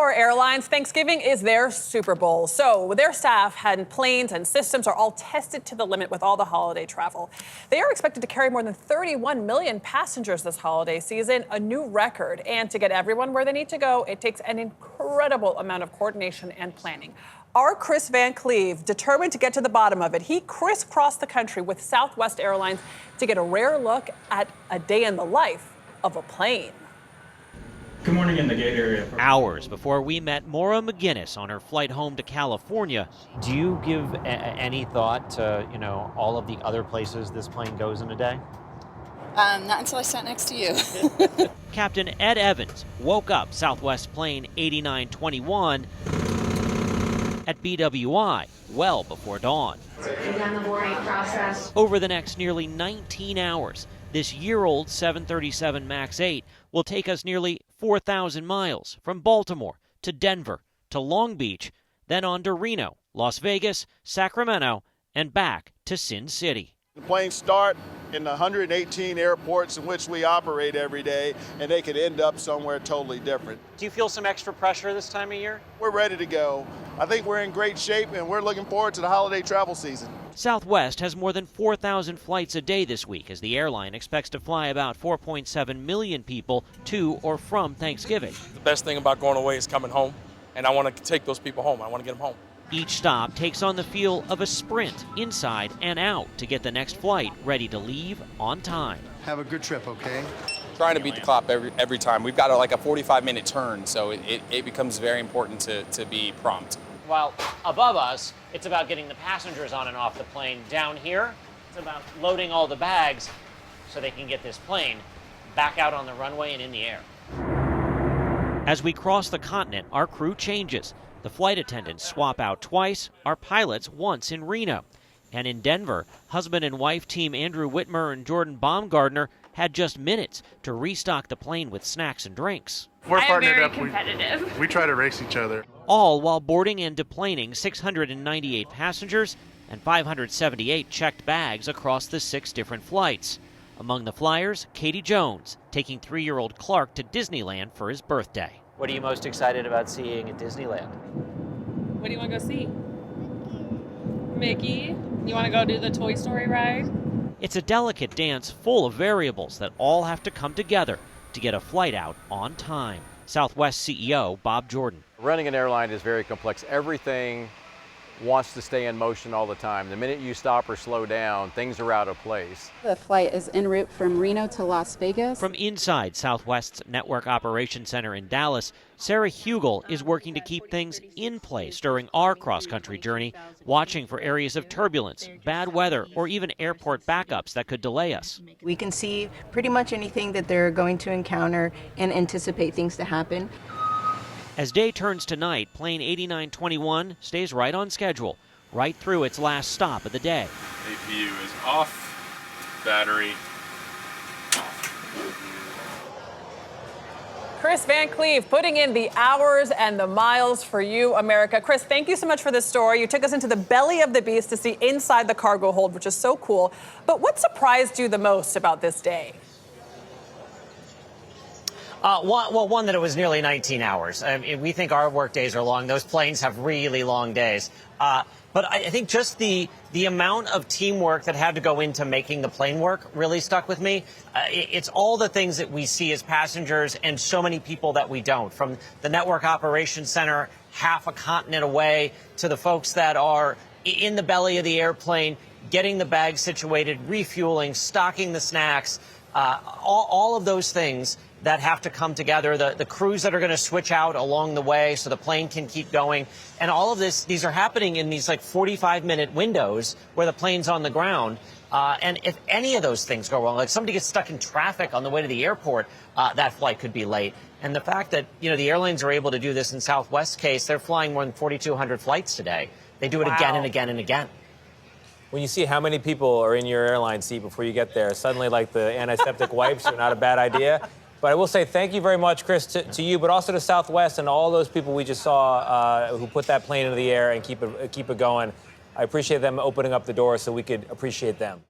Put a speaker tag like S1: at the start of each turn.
S1: For airlines, Thanksgiving is their Super Bowl. So their staff and planes and systems are all tested to the limit with all the holiday travel. They are expected to carry more than 31 million passengers this holiday season, a new record. And to get everyone where they need to go, it takes an incredible amount of coordination and planning. Our Kris Van Cleave, determined to get to the bottom of it, he crisscrossed the country with Southwest Airlines to get a rare look at a day in the life of a plane.
S2: Good morning in the gate area.
S3: Hours before we met Maura McGinnis on her flight home to California.
S4: Do you give any thought to, all of the other places this plane goes in a day?
S5: Not until I sat next to you.
S3: Captain Ed Evans woke up Southwest plane 8921 at BWI well before dawn.
S6: Began the boarding process.
S3: Over the next nearly 19 hours, this year-old 737 MAX 8 will take us nearly 4,000 miles from Baltimore to Denver to Long Beach, then on to Reno, Las Vegas, Sacramento, and back to Sin City.
S7: The planes start in the 118 airports in which we operate every day, and they could end up somewhere totally different.
S4: Do you feel some extra pressure this time of year?
S7: We're ready to go. I think we're in great shape, and we're looking forward to the holiday travel season.
S3: Southwest has more than 4,000 flights a day this week as the airline expects to fly about 4.7 million people to or from Thanksgiving.
S8: The best thing about going away is coming home, and I want to take those people home. I want to get them home.
S3: Each stop takes on the feel of a sprint inside and out to get the next flight ready to leave on time.
S9: Have a good trip, okay?
S10: Trying to beat the clock every time. We've got a 45-minute turn, so it becomes very important to be prompt.
S4: While above us, it's about getting the passengers on and off the plane. Down here, it's about loading all the bags so they can get this plane back out on the runway and in the air.
S3: As we cross the continent, our crew changes. The flight attendants swap out twice, our pilots once in Reno. And in Denver, husband and wife team Andrew Whitmer and Jordan Baumgardner had just minutes to restock the plane with snacks and drinks.
S11: We're partnered
S6: very
S11: up.
S6: Competitive.
S11: We try to race each other.
S3: All while boarding and deplaning 698 passengers and 578 checked bags across the 6 different flights. Among the flyers, Katie Jones, taking 3-year-old Clark to Disneyland for his birthday.
S4: What are you most excited about seeing at Disneyland?
S12: What do you want to go see? Mickey? You want to go do the Toy Story ride?
S3: It's a delicate dance full of variables that all have to come together to get a flight out on time. Southwest CEO Bob Jordan.
S13: Running an airline is very complex. Everything wants to stay in motion all the time. The minute you stop or slow down, things are out of place.
S14: The flight is en route from Reno to Las Vegas.
S3: From inside Southwest's Network Operations Center in Dallas, Sarah Hugel is working to keep things in place during our cross-country journey, watching for areas of turbulence, bad weather, or even airport backups that could delay us.
S15: We can see pretty much anything that they're going to encounter and anticipate things to happen.
S3: As day turns to night, plane 8921 stays right on schedule, right through its last stop of the day.
S16: APU is off, battery off.
S1: Kris Van Cleave putting in the hours and the miles for you, America. Kris, thank you so much for this story. You took us into the belly of the beast to see inside the cargo hold, which is so cool. But what surprised you the most about this day?
S4: One, that it was nearly 19 hours. We think our work days are long. Those planes have really long days. But I think just the amount of teamwork that had to go into making the plane work really stuck with me. It's all the things that we see as passengers and so many people that we don't. From the Network Operations Center half a continent away to the folks that are in the belly of the airplane, getting the bags situated, refueling, stocking the snacks, all of those things that have to come together, the crews that are going to switch out along the way so the plane can keep going. And all of these are happening in these 45-minute windows where the plane's on the ground. And if any of those things go wrong, like somebody gets stuck in traffic on the way to the airport, that flight could be late. And the fact that, the airlines are able to do this in Southwest's case, they're flying more than 4,200 flights today. They do it again and again and again.
S17: When you see how many people are in your airline seat before you get there, suddenly the antiseptic wipes are not a bad idea. But I will say thank you very much, Kris, to you, but also to Southwest and all those people we just saw who put that plane into the air and keep it going. I appreciate them opening up the door so we could appreciate them.